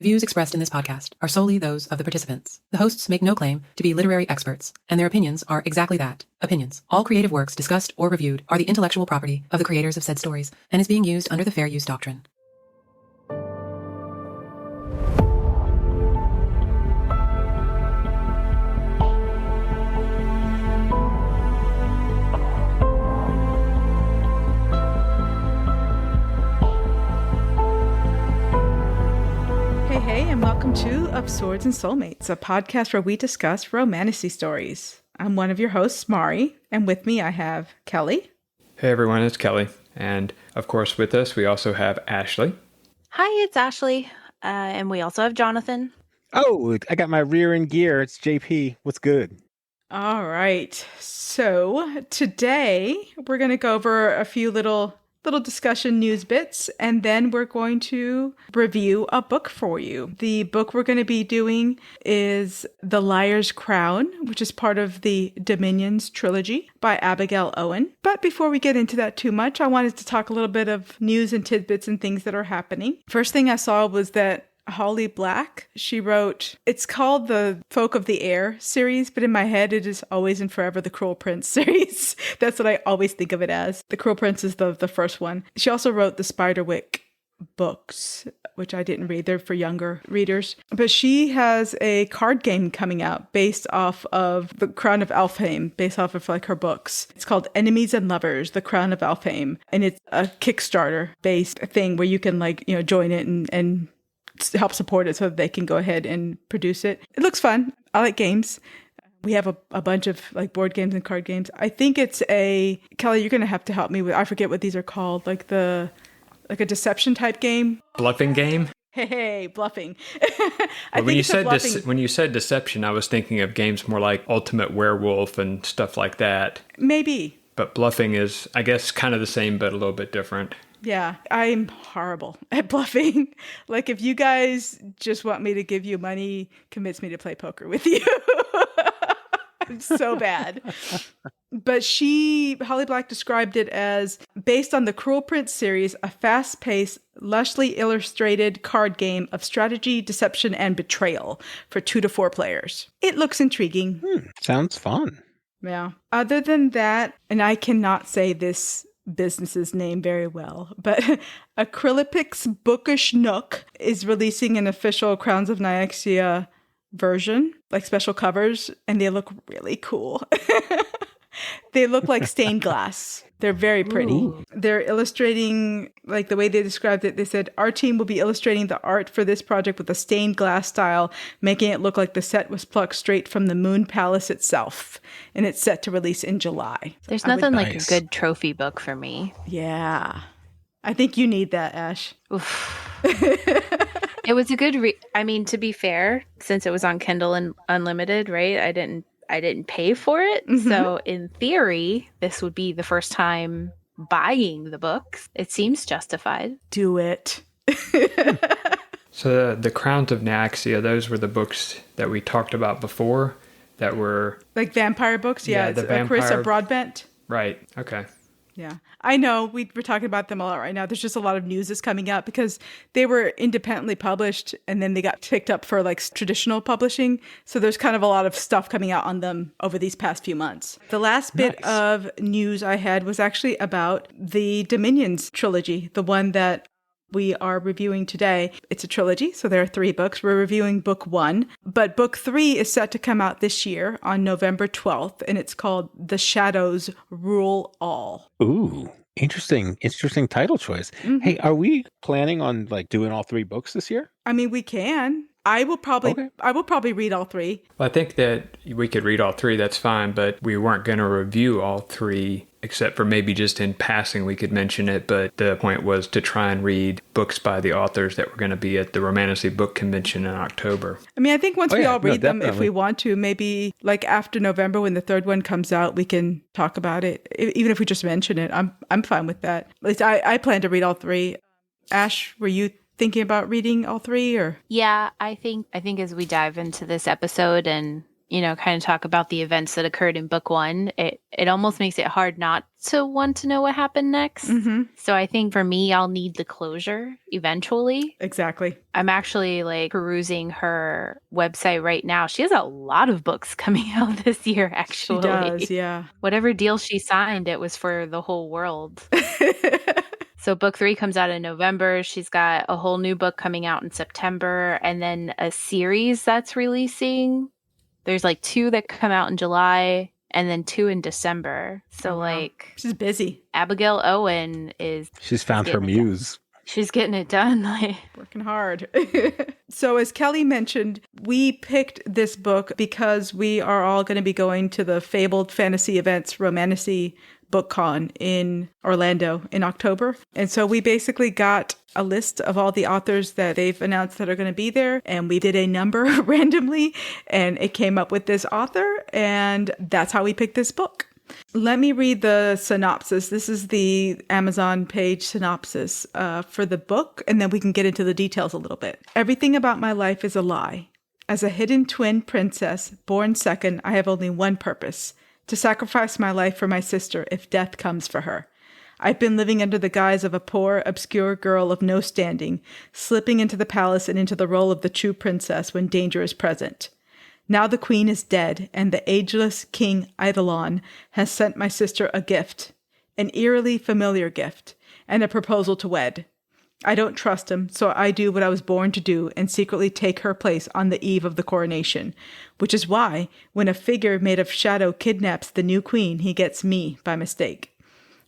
Views expressed in this podcast are solely those of the participants. The hosts make no claim to be literary experts, and their opinions are exactly that, opinions. All creative works discussed or reviewed are the intellectual property of the creators of said stories and is being used under the fair use doctrine. Hey, and welcome to Of Swords and Soulmates, a podcast where we discuss romantasy stories. I'm one of your hosts, Mari, and with me I have Kelly. Hey everyone, it's Kelly. And of course with us we also have Ashley. Hi, it's Ashley. And we also have Jonathan. Oh, I got my rear end gear. It's JP. What's good? All right. So today we're going to go over a few little discussion news bits, and then we're going to review a book for you. The book we're going to be doing is The Liar's Crown, which is part of the Dominions trilogy by Abigail Owen. But before we get into that too much, I wanted to talk a little bit of news and tidbits and things that are happening. First thing I saw was that Holly Black, she wrote, it's called the Folk of the Air series, but in my head it is always and forever the Cruel Prince series. That's what I always think of it as. The Cruel Prince is the first one. She also wrote the Spiderwick books, which I didn't read. They're for younger readers. But she has a card game coming out based off of the Crown of Elfhame, based off of like her books. It's called Enemies and Lovers, the Crown of Elfhame. And it's a Kickstarter based thing where you can join it and help support it so that they can go ahead and produce it. It looks fun. I like games. We have a bunch of like board games and card games. I think it's Kelly, you're going to have to help me with, I forget what these are called, like a deception type game. Bluffing game? Hey, bluffing. When you said deception, I was thinking of games more like Ultimate Werewolf and stuff like that. Maybe. But bluffing is, I guess, kind of the same, but a little bit different. Yeah, I'm horrible at bluffing. Like, if you guys just want me to give you money, convince me to play poker with you. I'm so bad. But Holly Black described it as, based on the Cruel Prince series, a fast-paced, lushly illustrated card game of strategy, deception, and betrayal for 2 to 4 players. It looks intriguing. Sounds fun. Yeah. Other than that, and I cannot say this business's name very well, but Acrylipix Bookish Nook is releasing an official Crowns of Niaxia version, like special covers, and they look really cool. They look like stained glass. They're very pretty. Ooh. They're illustrating, like the way they described it, they said, our team will be illustrating the art for this project with a stained glass style, making it look like the set was plucked straight from the Moon Palace itself. And it's set to release in July. There's nothing like a good trophy book for me. Yeah. I think you need that, Ash. Oof. It was a good to be fair, since it was on Kindle and Unlimited, right? I didn't pay for it. Mm-hmm. So in theory, this would be the first time buying the books. It seems justified. Do it. So the Crowns of Niaxia, those were the books that we talked about before that were... like vampire books? Yeah, it's Carissa Broadbent. Right, okay. Yeah, I know. We're talking about them a lot right now. There's just a lot of news that's coming out because they were independently published and then they got picked up for like traditional publishing. So there's kind of a lot of stuff coming out on them over these past few months. The last bit of news I had was actually about the Dominions trilogy, the one that we are reviewing today. It's a trilogy, so there are 3 books. We're reviewing book 1, but book 3 is set to come out this year on November 12th, and it's called The Shadows Rule All. Ooh, interesting title choice. Mm-hmm. Hey, are we planning on like doing all 3 books this year? I mean, we can. I will probably read all 3. Well, I think that we could read all 3, that's fine, but we weren't going to review all 3, except for maybe just in passing we could mention it, but the point was to try and read books by the authors that were going to be at the Romantasy Book Convention in October. I mean, I think once we all read them, if we want to, maybe like after November when the 3rd one comes out, we can talk about it. Even if we just mention it, I'm fine with that. At least I plan to read all 3. Ash, were you thinking about reading all 3 or? Yeah, I think as we dive into this episode and kind of talk about the events that occurred in book 1, it almost makes it hard not to want to know what happened next. Mm-hmm. So I think for me, I'll need the closure eventually. Exactly. I'm actually like perusing her website right now. She has a lot of books coming out this year, actually. She does, yeah. Whatever deal she signed, it was for the whole world. So book 3 comes out in November. She's got a whole new book coming out in September, and then a series that's releasing. There's like 2 that come out in July and then 2 in December. So like she's busy. Abigail Owen she's found her muse. She's getting it done. Like working hard. So as Kelly mentioned, we picked this book because we are all going to be going to the Fabled Fantasy Events Romantasy BookCon in Orlando in October. And so we basically got a list of all the authors that they've announced that are going to be there. And we did a number randomly, and it came up with this author. And that's how we picked this book. Let me read the synopsis. This is the Amazon page synopsis for the book, and then we can get into the details a little bit. Everything about my life is a lie. As a hidden twin princess, born second, I have only one purpose: to sacrifice my life for my sister if death comes for her. I've been living under the guise of a poor, obscure girl of no standing, slipping into the palace and into the role of the true princess when danger is present. Now the queen is dead, and the ageless King Eidolon has sent my sister a gift, an eerily familiar gift, and a proposal to wed. I don't trust him, so I do what I was born to do and secretly take her place on the eve of the coronation, which is why, when a figure made of shadow kidnaps the new queen, he gets me by mistake.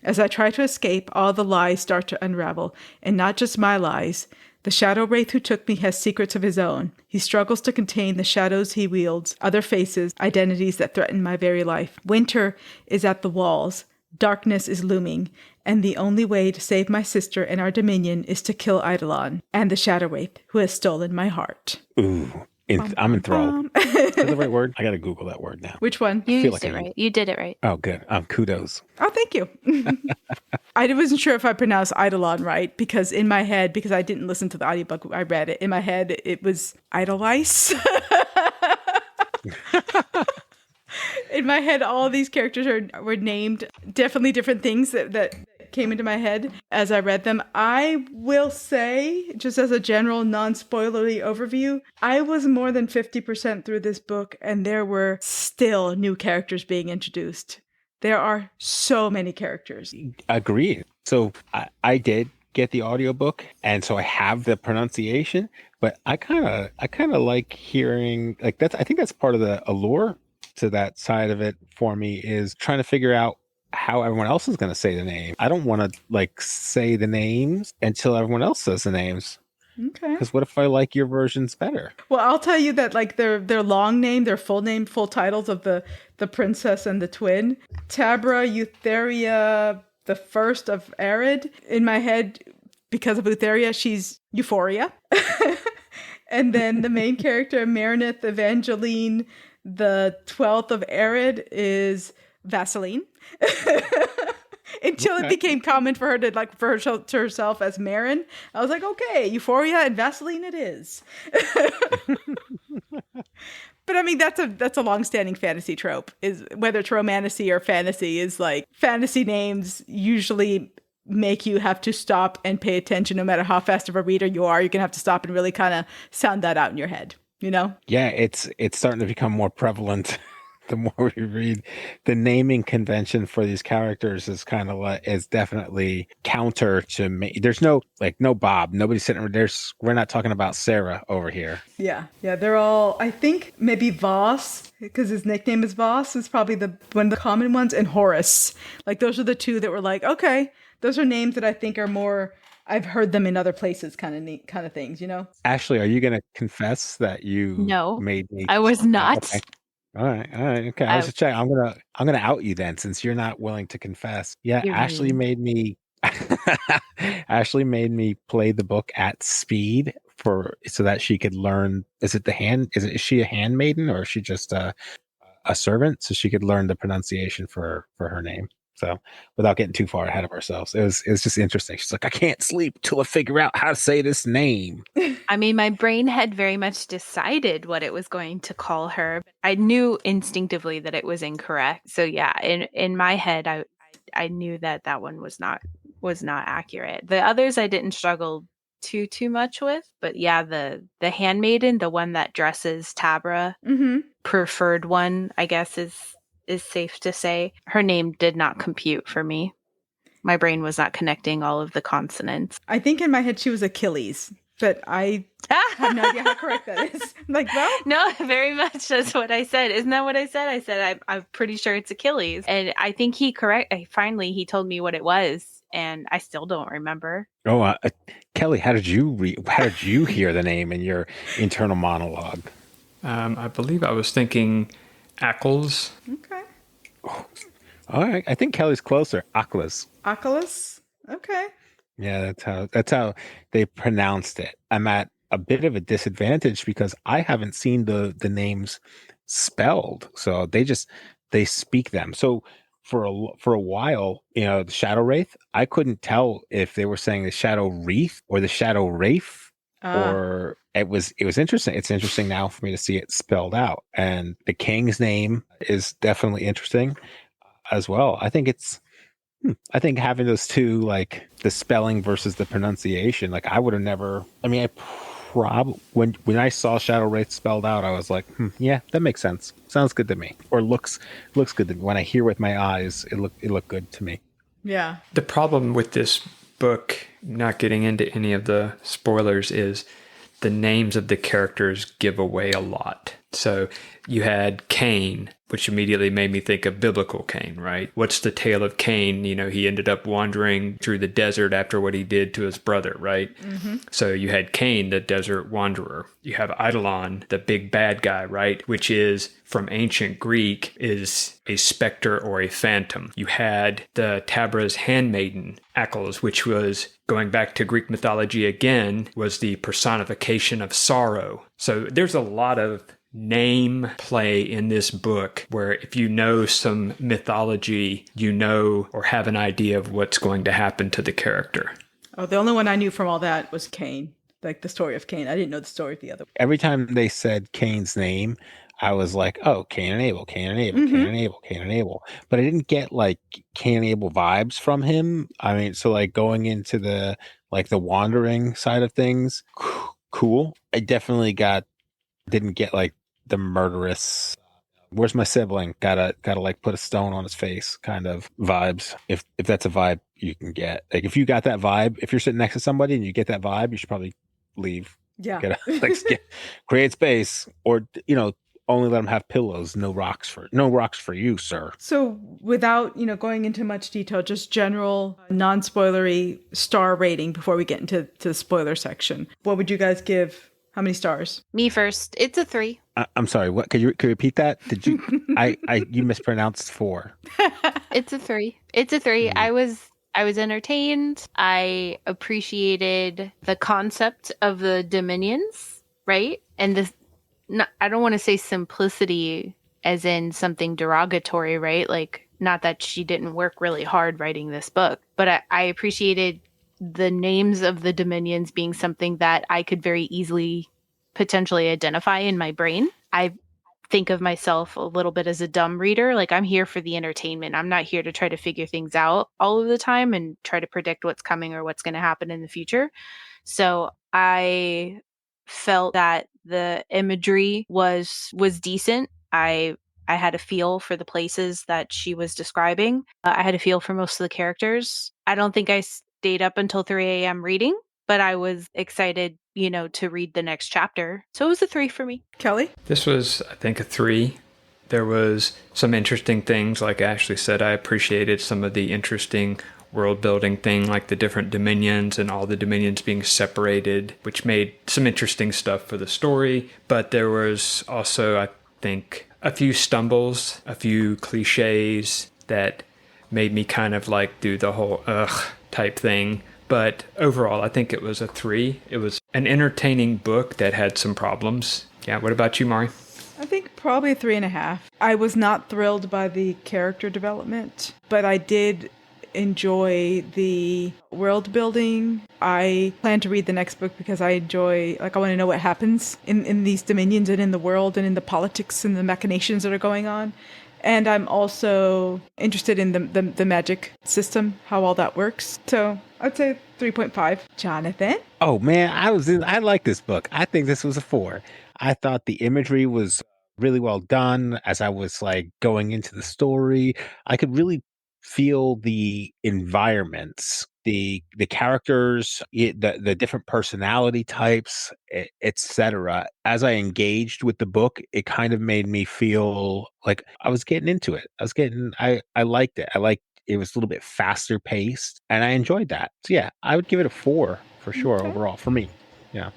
As I try to escape, all the lies start to unravel, and not just my lies. The Shadowraith who took me has secrets of his own. He struggles to contain the shadows he wields, other faces, identities that threaten my very life. Winter is at the walls. Darkness is looming. And the only way to save my sister and our dominion is to kill Eidolon and the Shadowraith who has stolen my heart. Ooh, I'm enthralled. Is that the right word? I got to Google that word now. Which one? You used it right. You did it right. Oh, good. Kudos. Oh, thank you. I wasn't sure if I pronounced Eidolon right, because in my head, because I didn't listen to the audiobook, I read it. In my head, it was Idolice. In my head, all of these characters were named definitely different things that came into my head as I read them. I will say, just as a general non-spoilery overview, I was more than 50% through this book, and there were still new characters being introduced. There are so many characters. Agreed. So I did get the audiobook, and so I have the pronunciation, but I kind of like hearing, like, I think that's part of the allure to that side of it for me, is trying to figure out how everyone else is going to say the name. I don't want to like say the names until everyone else says the names. Okay. Because what if I like your versions better? Well, I'll tell you that like their long name, their full name, full titles of the princess and the twin. Tabra Eutheria, the first of Arid. In my head, because of Eutheria, she's Euphoria. And then the main character, Meredith Evangeline, the 12th of Arid, is Vaseline. Until it became common for her to like refer to herself as Marin. I was like, okay, Euphoria and Vaseline it is. But I mean, that's a long-standing fantasy trope, is whether it's romantasy or fantasy, is like fantasy names usually make you have to stop and pay attention. No matter how fast of a reader you are, you're gonna have to stop and really kind of sound that out in your head, you know? Yeah, it's starting to become more prevalent. The more we read, the naming convention for these characters is kind of like, is definitely counter to me. There's no Bob. Nobody's sitting we're not talking about Sarah over here. Yeah. They're all, I think maybe Voss, because his nickname is Voss, is probably one of the common ones, and Horace. Like those are the two that were like, okay, those are names that I think are more, I've heard them in other places kind of things, you know? Ashley, are you going to confess that you made me? I was not. Okay. All right. Okay. I was just checking. I'm gonna out you then, since you're not willing to confess. Yeah, Ashley made me. Ashley made me play the book at speed so that she could learn. Is she a handmaiden, or is she just a servant? So she could learn the pronunciation for her name. So without getting too far ahead of ourselves, it was just interesting. She's like, I can't sleep till I figure out how to say this name. I mean, my brain had very much decided what it was going to call her. I knew instinctively that it was incorrect. So yeah, in my head, I knew that one was not accurate. The others I didn't struggle too much with, but yeah, the handmaiden, the one that dresses Tabra, preferred one, I guess is safe to say. Her name did not compute for me. My brain was not connecting all of the consonants. I think in my head she was Achilles, but I have no idea how correct that is. Like, well, no, very much that's what I said. Isn't that what I said? I said I'm pretty sure it's Achilles, and I think he finally he told me what it was, and I still don't remember. Oh, Kelly, how did you hear the name in your internal monologue? I believe I was thinking Ackles. okay. Oh, all right, I think Kelly's closer. Ackles. Oculus? Okay. Yeah, that's how they pronounced it. I'm at a bit of a disadvantage because I haven't seen the names spelled, so they speak them. So for a while, the Shadowraith, I couldn't tell if they were saying the Shadowraith or the Shadowraith, or it was interesting. It's interesting now for me to see it spelled out, and the king's name is definitely interesting as well. I think having those two, like the spelling versus the pronunciation, like I would have never. I mean, when I saw Shadowraith spelled out, I was like, yeah, that makes sense. Sounds good to me, or looks good to me. When I hear with my eyes, it looked good to me. Yeah. The problem with this book, not getting into any of the spoilers, is the names of the characters give away a lot. So you had Cain, which immediately made me think of biblical Cain, right? What's the tale of Cain? He ended up wandering through the desert after what he did to his brother, right? Mm-hmm. So you had Cain, the desert wanderer. You have Eidolon, the big bad guy, right? Which is, from ancient Greek, is a specter or a phantom. You had the Tabra's handmaiden, Ackles, which was, going back to Greek mythology again, was the personification of sorrow. So there's a lot of name play in this book where if you know some mythology, or have an idea of what's going to happen to the character. Oh, the only one I knew from all that was Cain, like the story of Cain. I didn't know the story of the other. Every time they said Cain's name, I was like, oh, Cain and Abel, Cain and Abel, Cain and Abel, Cain and Abel. But I didn't get like Cain and Abel vibes from him. I mean, so like going into the wandering side of things, cool. I definitely didn't get like the murderous, where's my sibling? Gotta like put a stone on his face kind of vibes. If that's a vibe you can get. Like if you got that vibe, if you're sitting next to somebody and you get that vibe, you should probably leave. Yeah. Create space, or only let them have pillows. No rocks for you, sir. So without, going into much detail, just general non-spoilery star rating before we get into the spoiler section. What would you guys give? How many stars? Me first. It's a 3. I'm sorry. What? Could you repeat that? Did you? You mispronounced 4. It's a 3. It's a 3. I was entertained. I appreciated the concept of the dominions, right? And I don't want to say simplicity as in something derogatory, right? Like, not that she didn't work really hard writing this book, but I appreciated the names of the dominions being something that I could very easily potentially identify in my brain. I think of myself a little bit as a dumb reader. Like, I'm here for the entertainment. I'm not here to try to figure things out all of the time and try to predict what's coming or what's going to happen in the future. So I felt that the imagery was decent. I had a feel for the places that she was describing. I had a feel for most of the characters. I don't think I stayed up until 3 a.m. reading, but I was excited, to read the next chapter. So it was a 3 for me. Kelly? This was, I think, a 3. There was some interesting things. Like Ashley said, I appreciated some of the interesting world building thing, like the different dominions and all the dominions being separated, which made some interesting stuff for the story. But there was also, I think, a few stumbles, a few cliches that made me kind of like do the whole type thing. But overall, I think it was a 3. It was an entertaining book that had some problems. Yeah, what about you, Mari? I think probably 3.5. I was not thrilled by the character development, but I did enjoy the world building. I plan to read the next book because I enjoy, I want to know what happens in these dominions and in the world and in the politics and the machinations that are going on. And I'm also interested in the magic system, how all that works. So I'd say 3.5. Jonathan? Oh man, I like this book. I think this was a 4. I thought the imagery was really well done as I was like going into the story. I could really feel the environments, the characters, the different personality types, etc. As I engaged with the book, it kind of made me feel like I was getting into it. I liked it. It was a little bit faster paced and I enjoyed that. So yeah, I would give it a 4 for sure Okay. overall for me. Yeah.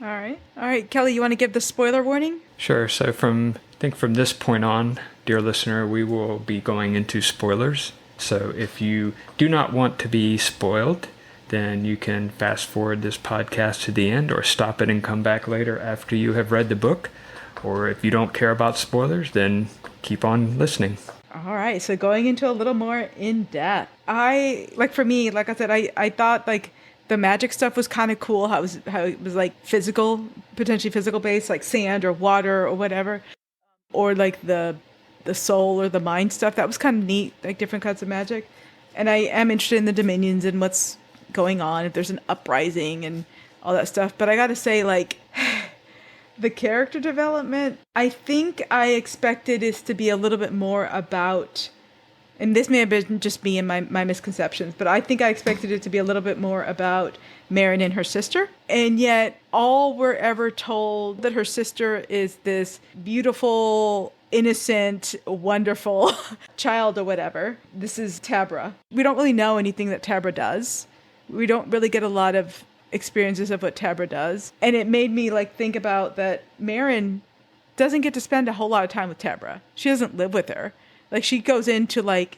All right. Kelly, you want to give the spoiler warning? Sure. So I think from this point on, dear listener, we will be going into spoilers. So if you do not want to be spoiled, then you can fast forward this podcast to the end or stop it and come back later after you have read the book. Or if you don't care about spoilers, then keep on listening. All right. So going into a little more in depth. For me, like I said, I thought like the magic stuff was kind of cool. How it was like potentially physical based, like sand or water or whatever, or like the soul or the mind stuff. That was kind of neat, like different kinds of magic. And I am interested in the dominions and what's going on, if there's an uprising and all that stuff. But I got to say, like, the character development, I think I expected it to be a little bit more about, and this may have been just me and my misconceptions, but I think I expected it to be a little bit more about Marin and her sister. And yet all we're ever told that her sister is this beautiful, innocent, wonderful child or whatever. This is Tabra. We don't really know anything that Tabra does. We don't really get a lot of experiences of what Tabra does. And it made me like think about that Marin doesn't get to spend a whole lot of time with Tabra. She doesn't live with her. Like she goes in to like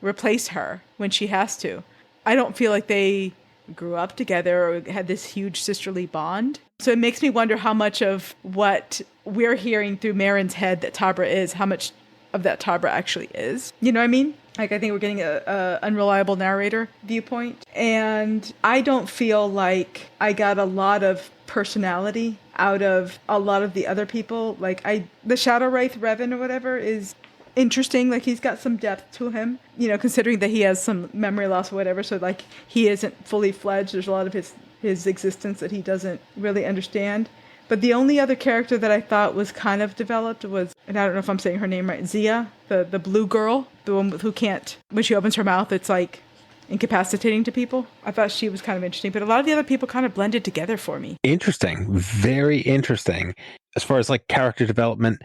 replace her when she has to. I don't feel like they grew up together or had this huge sisterly bond. So it makes me wonder how much of what we're hearing through Marin's head that Tabra is, how much of that Tabra actually is. You know what I mean? Like I think we're getting a unreliable narrator viewpoint. And I don't feel like I got a lot of personality out of a lot of the other people. Like the Shadowraith Revan or whatever is interesting. Like he's got some depth to him, you know, considering that he has some memory loss or whatever. So like he isn't fully fledged. There's a lot of his existence that he doesn't really understand. But the only other character that I thought was kind of developed was, and I don't know if I'm saying her name right, Zia, the blue girl, the one who can't, when she opens her mouth, it's like incapacitating to people. I thought she was kind of interesting, but a lot of the other people kind of blended together for me. Interesting. Very interesting. As far as like character development,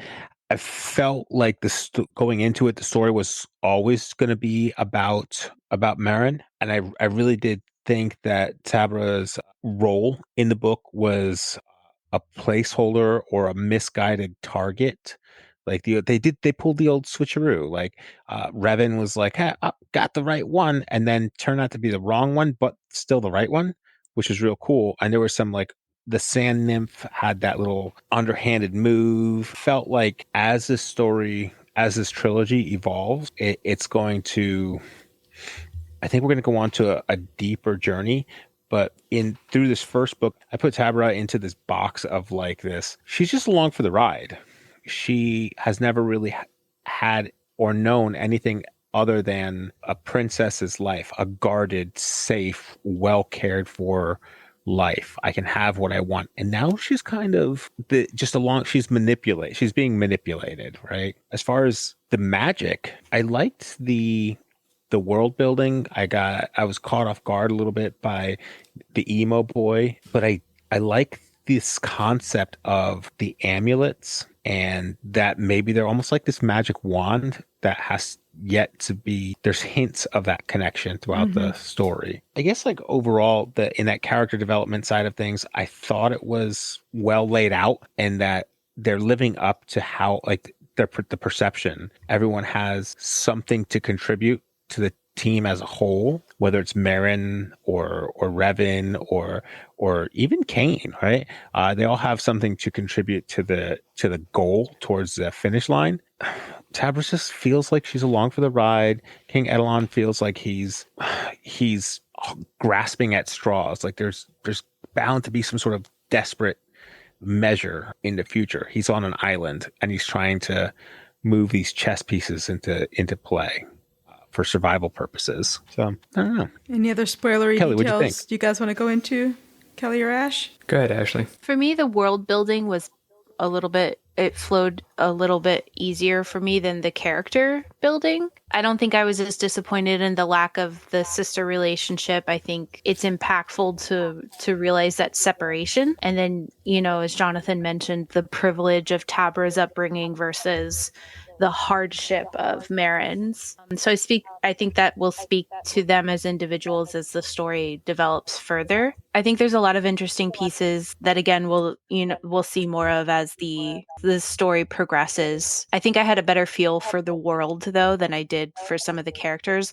I felt like going into it, the story was always going to be about Marin. And I really did think that Tabra's role in the book was a placeholder or a misguided target. Like they pulled the old switcheroo. Like Revan was like, hey, I got the right one, and then turned out to be the wrong one, but still the right one, which was real cool. And there was some like the sand nymph had that little underhanded move. Felt like as this trilogy evolves, it's going to. I think we're going to go on to a deeper journey. But through this first book, I put Tabra into this box of like this. She's just along for the ride. She has never really had or known anything other than a princess's life, a guarded, safe, well cared for life. I can have what I want. And now she's kind of she's being manipulated, right? As far as the magic, I liked the world building. I was caught off guard a little bit by the emo boy, but I like this concept of the amulets and that maybe they're almost like this magic wand that has yet to be, there's hints of that connection throughout the story. I guess like overall in that character development side of things, I thought it was well laid out and that they're living up to how like the perception. Everyone has something to contribute to team as a whole, whether it's Marin or Revan or even Kane, right? They all have something to contribute to the goal towards the finish line. Tabra just feels like she's along for the ride. King Edelon feels like he's grasping at straws. Like there's bound to be some sort of desperate measure in the future. He's on an island and he's trying to move these chess pieces into play for survival purposes. So I don't know. Any other spoilery Kelly, what'd you details think? do you guys want to go into, Kelly or Ash? Go ahead, Ashley. For me, the world building was it flowed a little bit easier for me than the character building. I don't think I was as disappointed in the lack of the sister relationship. I think it's impactful to realize that separation. And then, as Jonathan mentioned, the privilege of Tabra's upbringing versus the hardship of Marin's. So I think that will speak to them as individuals as the story develops further. I think there's a lot of interesting pieces that again we'll see more of as the story progresses. I think I had a better feel for the world though than I did for some of the characters.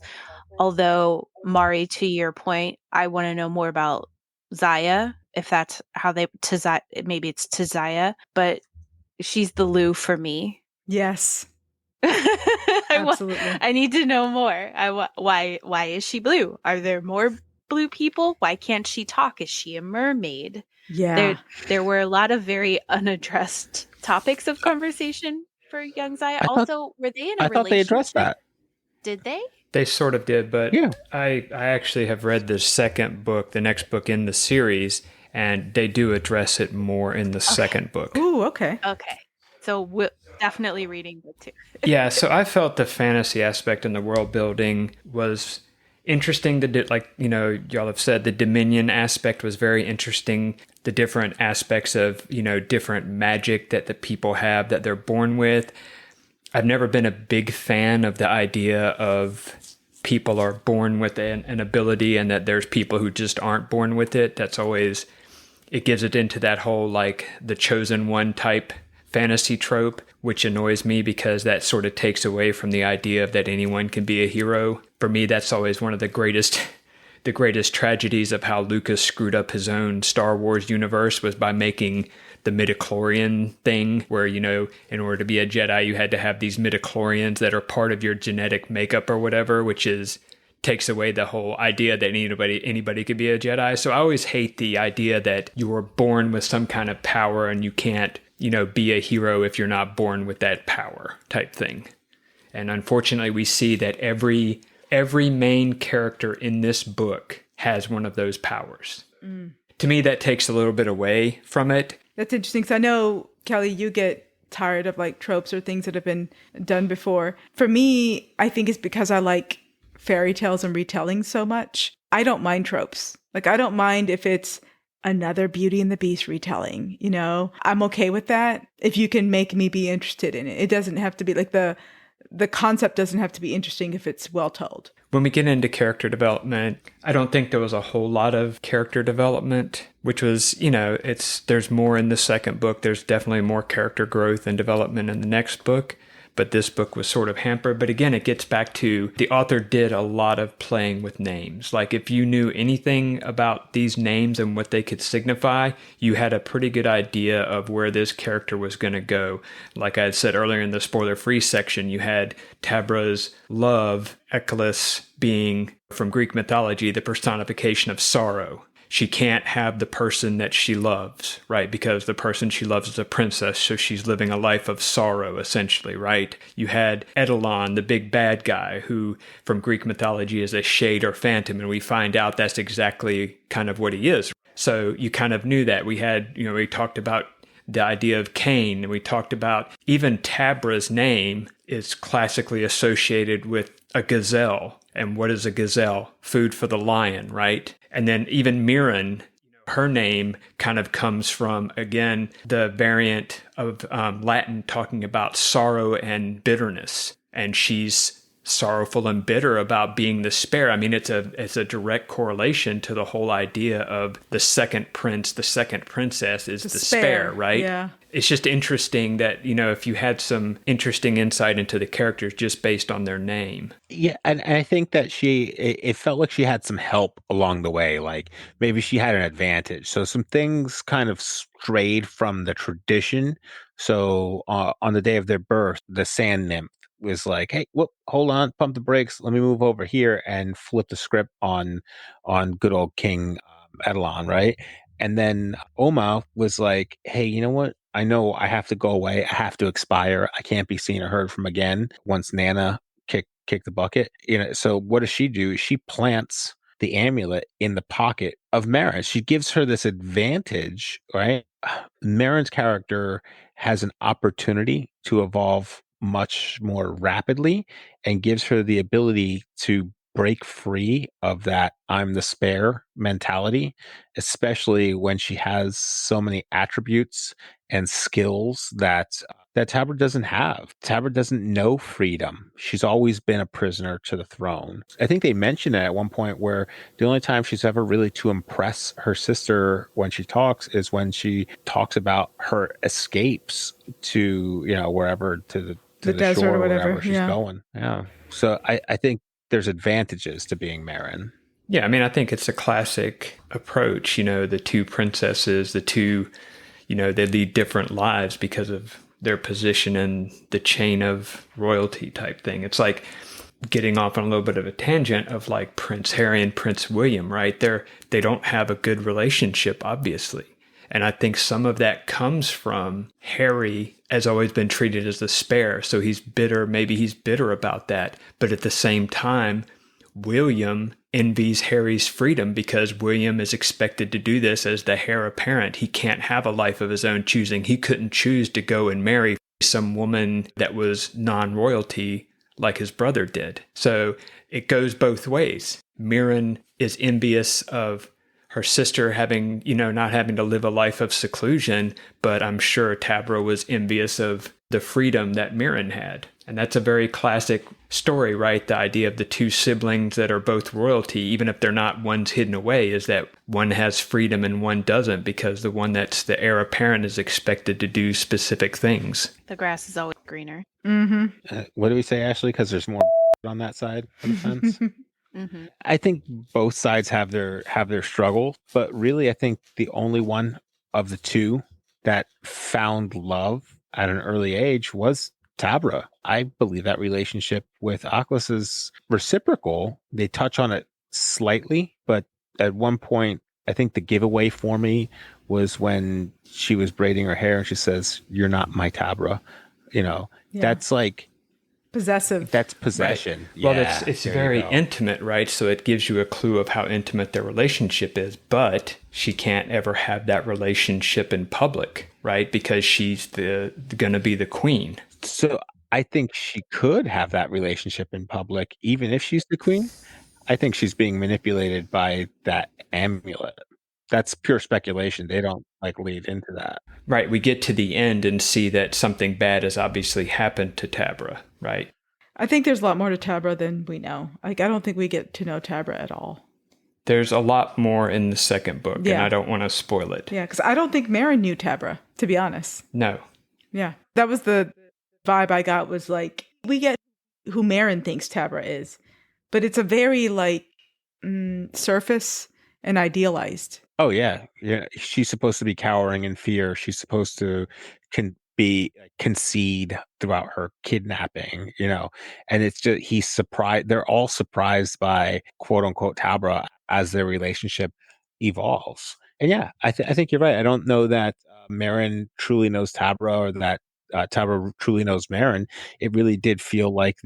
Although Mari, to your point, I want to know more about Zaya, if that's how maybe it's Tazaya, but she's the Lou for me. Yes. Absolutely. I need to know more. Why is she blue? Are there more blue people? Why can't she talk? Is she a mermaid? Yeah. There were a lot of very unaddressed topics of conversation for young Zaya. Were they in a relationship? I thought they addressed that. Did they? They sort of did, but yeah. I actually have read the second book, the next book in the series, and they do address it more in the second book. Ooh, okay. Okay. So we're definitely reading book 2. Yeah, so I felt the fantasy aspect and the world building was interesting to do. Like, y'all have said, the Dominion aspect was very interesting. The different aspects of, different magic that the people have that they're born with. I've never been a big fan of the idea of people are born with an ability and that there's people who just aren't born with it. It gives it into that whole, like, the chosen one type fantasy trope, which annoys me because that sort of takes away from the idea of that anyone can be a hero. For me, that's always one of the greatest tragedies of how Lucas screwed up his own Star Wars universe was by making the midichlorian thing where, in order to be a Jedi, you had to have these midichlorians that are part of your genetic makeup or whatever, which takes away the whole idea that anybody could be a Jedi. So I always hate the idea that you were born with some kind of power and you can't be a hero if you're not born with that power type thing. And unfortunately, we see that every main character in this book has one of those powers. Mm. To me, that takes a little bit away from it. That's interesting because I know, Kelly, you get tired of like tropes or things that have been done before. For me, I think it's because I like fairy tales and retelling so much. I don't mind tropes. Like, I don't mind if it's another Beauty and the Beast retelling, I'm okay with that. If you can make me be interested in it, it doesn't have to be like the concept doesn't have to be interesting if it's well told. When we get into character development, I don't think there was a whole lot of character development, which was, there's more in the second book. There's definitely more character growth and development in the next book. But this book was sort of hampered. But again, it gets back to the author did a lot of playing with names. Like if you knew anything about these names and what they could signify, you had a pretty good idea of where this character was going to go. Like I had said earlier in the spoiler-free section, you had Tabra's love, Echolis, being, from Greek mythology, the personification of sorrow. She can't have the person that she loves, right? Because the person she loves is a princess, so she's living a life of sorrow, essentially, right? You had Edelon, the big bad guy, who from Greek mythology is a shade or phantom, and we find out that's exactly kind of what he is. So you kind of knew that. We had, we talked about the idea of Cain, and we talked about even Tabra's name is classically associated with a gazelle. And what is a gazelle? Food for the lion, right? And then even Mirren, her name kind of comes from, again, the variant of Latin talking about sorrow and bitterness. And she's sorrowful and bitter about being the spare. I mean, it's a direct correlation to the whole idea of the second prince, the second princess is the spare, right? Yeah. It's just interesting that, if you had some interesting insight into the characters just based on their name. Yeah, and I think that it felt like she had some help along the way. Like maybe she had an advantage. So some things kind of strayed from the tradition. So on the day of their birth, the sand nymph was like, "Hey, whoop, hold on, pump the brakes. Let me move over here and flip the script on good old King Edelon, right?" And then Oma was like, "Hey, you know what? I know I have to go away. I have to expire. I can't be seen or heard from again once Nana kick the bucket." So what does she do? She plants the amulet in the pocket of Marin. She gives her this advantage, right? Marin's character has an opportunity to evolve much more rapidly and gives her the ability to break free of that I'm the spare mentality, especially when she has so many attributes and skills that Tabra doesn't have. Tabra doesn't know freedom. She's always been a prisoner to the throne. I think they mentioned it at one point where the only time she's ever really to impress her sister when she talks is when she talks about her escapes to, wherever, to the desert shore or whatever she's going. Yeah. So I think there's advantages to being Marin. Yeah, I mean, I think it's a classic approach. The two princesses, the two, they lead different lives because of their position in the chain of royalty type thing. It's like getting off on a little bit of a tangent of like Prince Harry and Prince William, right? They don't have a good relationship, obviously. And I think some of that comes from Harry has always been treated as the spare. So he's bitter. Maybe he's bitter about that. But at the same time, William envies Harry's freedom because William is expected to do this as the heir apparent. He can't have a life of his own choosing. He couldn't choose to go and marry some woman that was non-royalty like his brother did. So it goes both ways. Mirren is envious of her sister having, not having to live a life of seclusion, but I'm sure Tabra was envious of the freedom that Mirren had. And that's a very classic story, right? The idea of the two siblings that are both royalty, even if they're not, one's hidden away, is that one has freedom and one doesn't, because the one that's the heir apparent is expected to do specific things. The grass is always greener. Mm-hmm. What do we say, Ashley? Because there's more on that side of the fence. Mm-hmm. I think both sides have their struggle, but really I think the only one of the two that found love at an early age was Tabra. I believe that relationship with Aklis is reciprocal. They touch on it slightly, but at one point, I think the giveaway for me was when she was braiding her hair and she says, "You're not my Tabra." That's like possessive. That's possession. Right. Well, Yeah, it's very intimate, right? So it gives you a clue of how intimate their relationship is, but she can't ever have that relationship in public, right? Because she's going to be the queen. So I think she could have that relationship in public, even if she's the queen. I think she's being manipulated by that amulet. That's pure speculation. They don't lead into that. Right. We get to the end and see that something bad has obviously happened to Tabra, right? I think there's a lot more to Tabra than we know. I don't think we get to know Tabra at all. There's a lot more in the second book, Yeah. and I don't want to spoil it. Yeah, because I don't think Marin knew Tabra, to be honest. No. Yeah, that was the vibe I got, was like, we get who Marin thinks Tabra is, but it's a very surface and idealized. Oh yeah. She's supposed to be cowering in fear. She's supposed to concede throughout her kidnapping, and it's just, he's surprised. They're all surprised by quote unquote Tabra as their relationship evolves. And yeah, I think you're right. I don't know that Marin truly knows Tabra, or that Tabra truly knows Marin. It really did feel like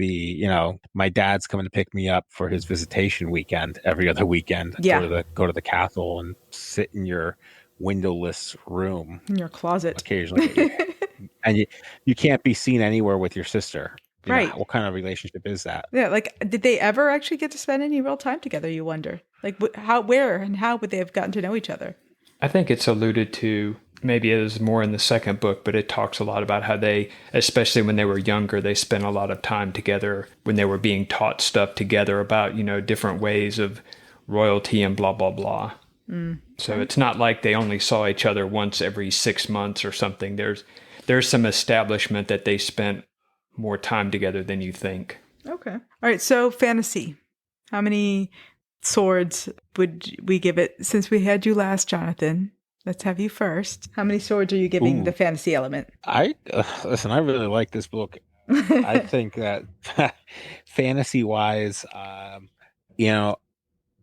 my dad's coming to pick me up for his visitation weekend every other weekend. Yeah. Go to the castle and sit in your windowless room In your closet. occasionally. And you can't be seen anywhere with your sister. Right. What kind of relationship is that? Yeah, did they ever actually get to spend any real time together, you wonder? Where and how would they have gotten to know each other? I think it's alluded to maybe it was more in the second book, but it talks a lot about how they, especially when they were younger, they spent a lot of time together when they were being taught stuff together about, different ways of royalty and blah, blah, blah. So it's not like they only saw each other once every 6 months or something. There's some establishment that they spent more time together than you think. Okay. All right. So fantasy. How many swords would we give it? Since we had you last, Jonathan, let's have you first. How many swords are you giving the fantasy element? Listen, I really like this book. I think that fantasy-wise, I'm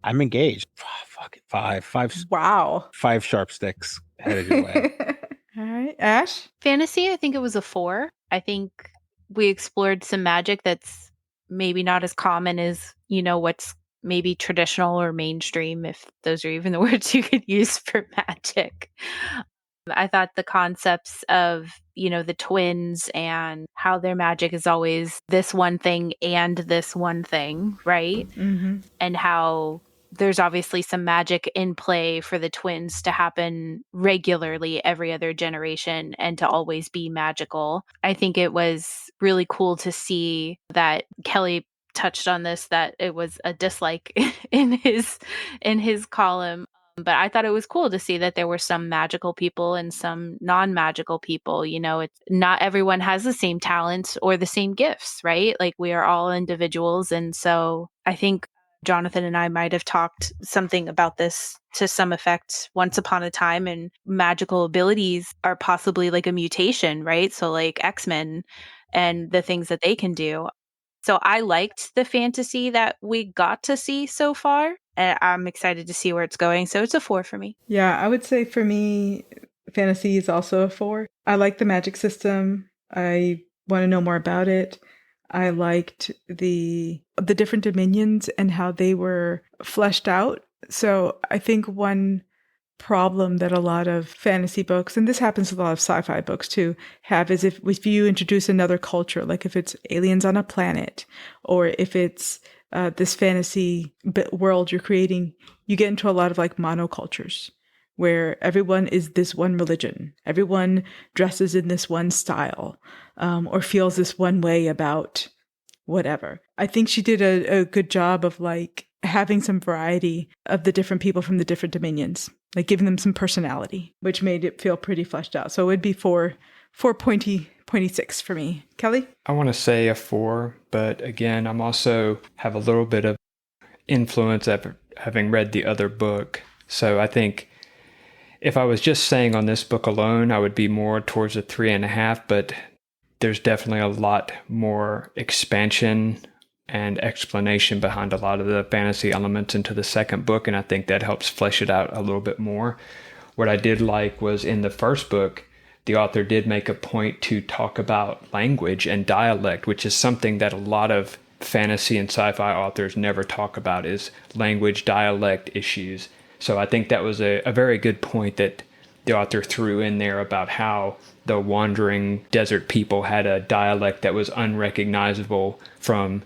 engaged. Fuck it, five. Wow. 5 sharp sticks headed your way. All right, Ash. Fantasy, I think it was a 4. I think we explored some magic that's maybe not as common as, what's maybe traditional or mainstream, if those are even the words you could use for magic. I thought the concepts of, the twins and how their magic is always this one thing and this one thing, right? Mm-hmm. And how there's obviously some magic in play for the twins to happen regularly every other generation and to always be magical. I think it was really cool to see that Kelly touched on this, that it was a dislike in his column. But I thought it was cool to see that there were some magical people and some non-magical people. It's not everyone has the same talents or the same gifts, right? Like, we are all individuals. And so I think Jonathan and I might have talked something about this to some effect once upon a time, and magical abilities are possibly like a mutation, right? So like X-Men and the things that they can do. So I liked the fantasy that we got to see so far, and I'm excited to see where it's going. So it's a 4 for me. Yeah, I would say for me, fantasy is also a 4. I like the magic system. I want to know more about it. I liked the different dominions and how they were fleshed out. So I think one problem that a lot of fantasy books, and this happens with a lot of sci-fi books too, have is if you introduce another culture, like if it's aliens on a planet, or if it's this fantasy world you're creating, you get into a lot of like monocultures, where everyone is this one religion, everyone dresses in this one style, or feels this one way about whatever. I think she did a good job of like having some variety of the different people from the different dominions, like giving them some personality, which made it feel pretty fleshed out. So it would be 4.6 for me. Kelly? I want to say a 4, but again, I'm also have a little bit of influence after having read the other book. So I think if I was just saying on this book alone, I would be more towards a 3.5, but there's definitely a lot more expansion and explanation behind a lot of the fantasy elements into the second book, and I think that helps flesh it out a little bit more. What I did like was in the first book, the author did make a point to talk about language and dialect, which is something that a lot of fantasy and sci-fi authors never talk about, is language, dialect issues. So I think that was a very good point that the author threw in there about how the wandering desert people had a dialect that was unrecognizable from,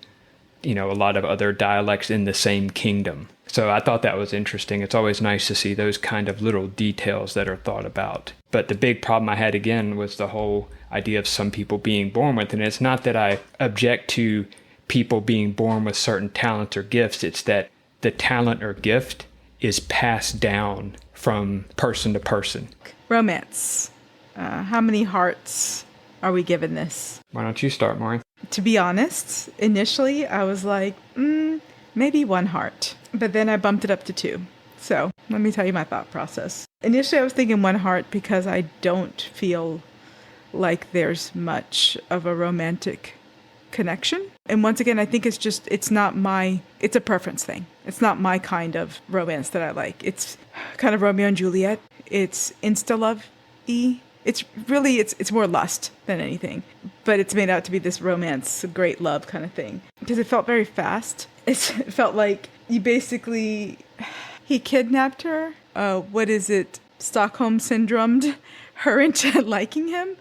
a lot of other dialects in the same kingdom. So I thought that was interesting. It's always nice to see those kind of little details that are thought about. But the big problem I had again was the whole idea of some people being born with it. And it's not that I object to people being born with certain talents or gifts. It's that the talent or gift is passed down from person to person. Romance. How many hearts are we giving this? Why don't you start, Maureen? To be honest, initially I was like, maybe 1 heart. But then I bumped it up to 2. So let me tell you my thought process. Initially I was thinking 1 heart because I don't feel like there's much of a romantic connection. And once again, I think it's a preference thing. It's not my kind of romance that I like. It's kind of Romeo and Juliet. It's insta-love-y. It's more lust than anything, but it's made out to be this romance, great love kind of thing, because it felt very fast. It felt like he kidnapped her. Stockholm syndromed her into liking him.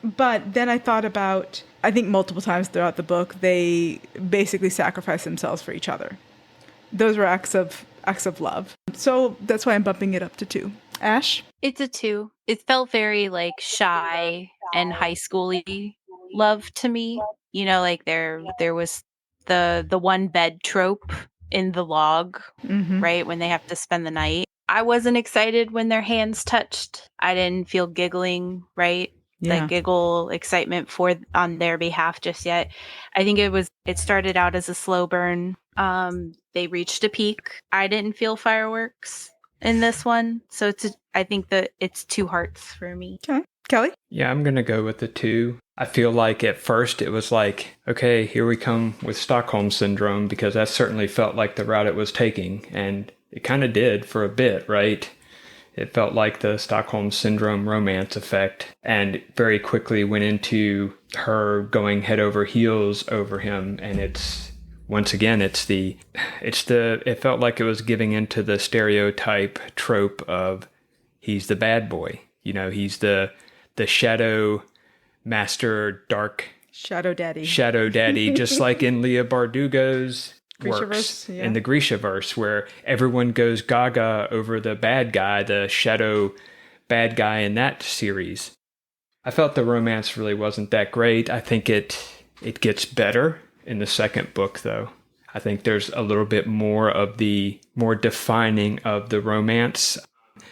But then I thought about, I think multiple times throughout the book, they basically sacrifice themselves for each other. Those were acts of love. So that's why I'm bumping it up to 2. Ash? It's a 2. It felt very like shy and high schooly love to me. You know, like there was the one bed trope in the log, Mm-hmm. right? When they have to spend the night. I wasn't excited when their hands touched. I didn't feel giggling, right? Yeah. Like giggle excitement for on their behalf just yet. I think it started out as a slow burn. They reached a peak. I didn't feel fireworks in this one. So I think that it's 2 hearts for me. Okay. Kelly? Yeah, I'm going to go with the 2. I feel like at first it was like, okay, here we come with Stockholm Syndrome, because that certainly felt like the route it was taking. And it kind of did for a bit, right? It felt like the Stockholm Syndrome romance effect, and very quickly went into her going head over heels over him. And once again, it felt like it was giving into the stereotype trope of he's the bad boy. You know, he's the shadow master, dark Shadow Daddy. Just like in Leah Bardugo's works Grishaverse, yeah. in the Grishaverse, where everyone goes gaga over the bad guy, the shadow bad guy in that series. I felt the romance really wasn't that great. I think it gets better in the second book, though. I think there's a little bit more of the more defining of the romance.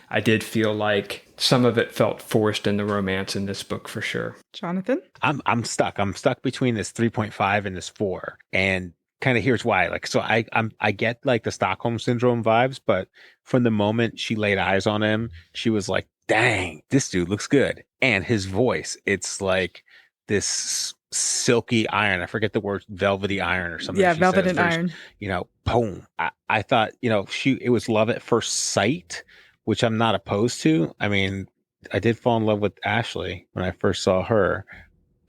I did feel like some of it felt forced in the romance in this book for sure. Jonathan? I'm stuck. I'm stuck between this 3.5 and this 4. And kind of here's why. Like, so I get like the Stockholm Syndrome vibes, but from the moment she laid eyes on him, she was like, dang, this dude looks good. And his voice, it's like this silky iron. I forget the word, velvety iron or something. Yeah, she velvet says. and iron. You know, boom. I thought, you know, it was love at first sight, which I'm not opposed to. I mean, I did fall in love with Ashley when I first saw her,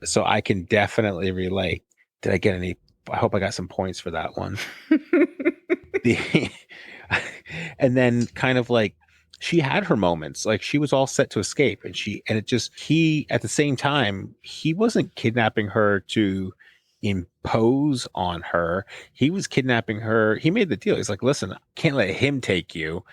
so I can definitely relate. Did I get any? I hope I got some points for that one. And then kind of like she had her moments, like she was all set to escape, and he at the same time, he wasn't kidnapping her to impose on her. He was kidnapping her. He made the deal. He's like, listen, I can't let him take you.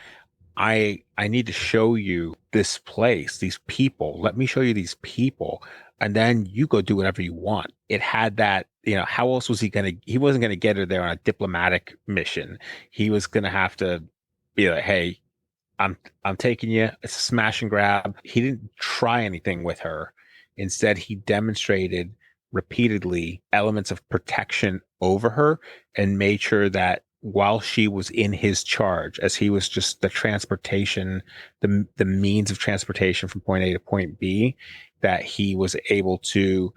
I need to show you this place, these people. Let me show you these people. And then you go do whatever you want. It had that, you know, how else was he wasn't going to get her there on a diplomatic mission. He was going to have to be like, hey, I'm taking you. It's a smash and grab. He didn't try anything with her. Instead, he demonstrated repeatedly elements of protection over her and made sure that while she was in his charge, as he was just the transportation, the means of transportation from point A to point B, that he was able to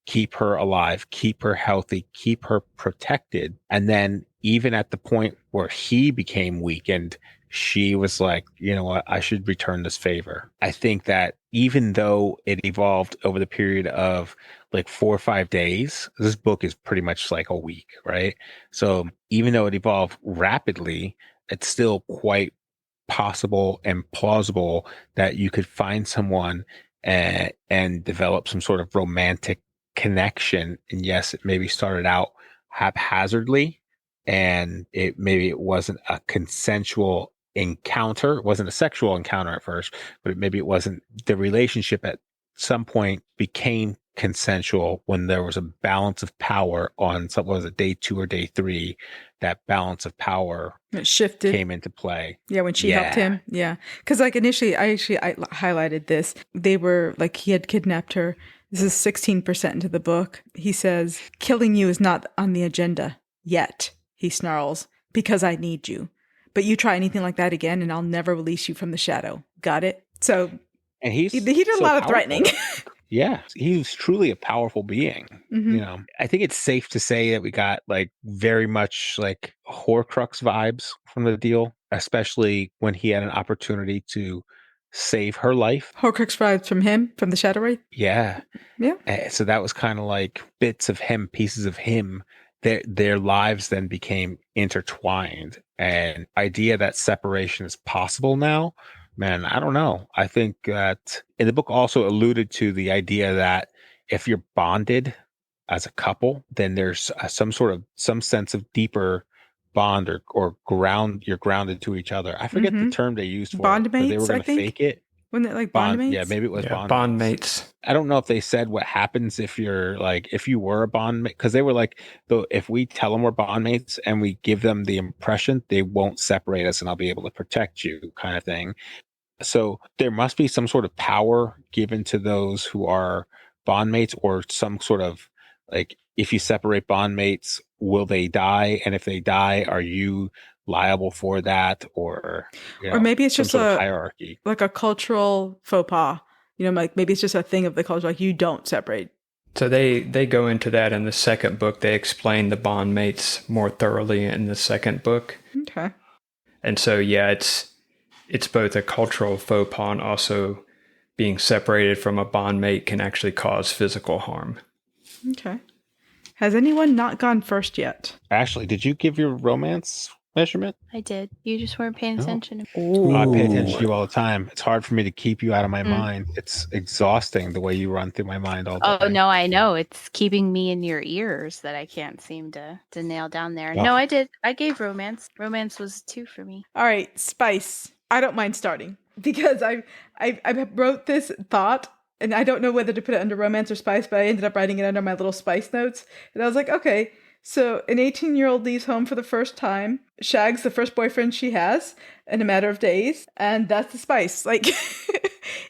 keep her alive, keep her healthy, keep her protected. And then even at the point where he became weakened, she was like, you know what, I should return this favor. I think that even though it evolved over the period of like 4 or 5 days, this book is pretty much like a week, right? So even though it evolved rapidly, it's still quite possible and plausible that you could find someone and develop some sort of romantic connection. And yes, it maybe started out haphazardly, and it wasn't a consensual encounter. It wasn't a sexual encounter at first, but maybe it wasn't. The relationship at some point became consensual when there was a balance of power on was it day 2 or day 3, that balance of power It shifted. came into play. Yeah, when she helped him. Yeah. Because like initially, I highlighted this. They were like, he had kidnapped her. This is 16% into the book. He says, killing you is not on the agenda yet, he snarls, because I need you. But you try anything like that again and I'll never release you from the shadow. Got it? So And he did a lot of threatening. Yeah, he was truly a powerful being. Mm-hmm. You know, I think it's safe to say that we got like very much like Horcrux vibes from the deal, especially when he had an opportunity to save her life. Horcrux vibes from him, from the Shadowraith? Yeah. Yeah. So that was kind of like bits of him, pieces of him. Their lives then became intertwined. And idea that separation is possible now, man, I don't know. I think that in the book also alluded to the idea that if you're bonded as a couple, then there's some sense of deeper bond or ground, you're grounded to each other. I forget the term they used for Bond it, but they were mates, going I to think. fake it. Wasn't it like bond mates? Yeah, maybe it was Yeah, bond mates. mates. I don't know if they said what happens if you're like, if you were a bond mate, because they were like, though, if we tell them we're bond mates and we give them the impression, they won't separate us and I'll be able to protect you, kind of thing. So there must be some sort of power given to those who are bond mates, or some sort of like, if you separate bond mates, will they die? And if they die, are you liable for that? Or, or maybe it's some just sort of a hierarchy. like a cultural faux pas. Like maybe it's just a thing of the culture, like you don't separate. So they go into that in the second book. They explain the bond mates more thoroughly in the second book. Okay. And so, yeah, it's both a cultural faux pas and also being separated from a bond mate can actually cause physical harm. Okay. Has anyone not gone first yet? Ashley, did you give your romance measurement? I did. You just weren't paying attention. Oh, I pay attention to you all the time. It's hard for me to keep you out of my mind. It's exhausting the way you run through my mind all day. Oh, no, I know. It's keeping me in your ears that I can't seem to nail down there. Oh. No, I did. I gave romance. Romance was 2 for me. All right, spice. I don't mind starting because I wrote this thought, and I don't know whether to put it under romance or spice, but I ended up writing it under my little spice notes. And I was like, okay, so an 18-year-old leaves home for the first time, shags the first boyfriend she has in a matter of days, and that's the spice. Like,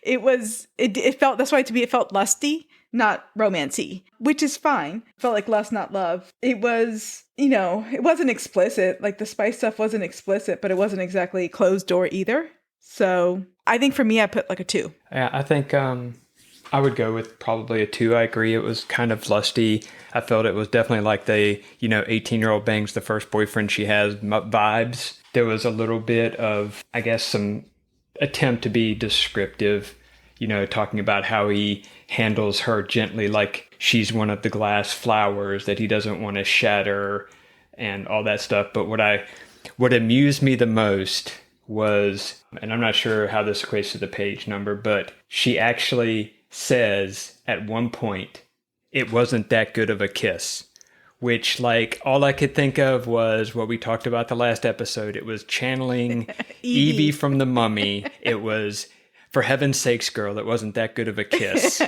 it felt, that's why to me it felt lusty, not romancy, which is fine. It felt like lust, not love. It was, it wasn't explicit. Like the spice stuff wasn't explicit, but it wasn't exactly closed door either. So I think for me, I put like a 2. Yeah, I think I would go with probably a 2. I agree. It was kind of lusty. I felt it was definitely like the, 18-year-old bangs the first boyfriend she has vibes. There was a little bit of, I guess, some attempt to be descriptive, talking about how he handles her gently, like she's one of the glass flowers that he doesn't want to shatter and all that stuff. But what amused me the most was, and I'm not sure how this equates to the page number, but she actually says at one point, it wasn't that good of a kiss, which like all I could think of was what we talked about the last episode. It was channeling Evie from The Mummy. It was, for heaven's sakes, girl, it wasn't that good of a kiss.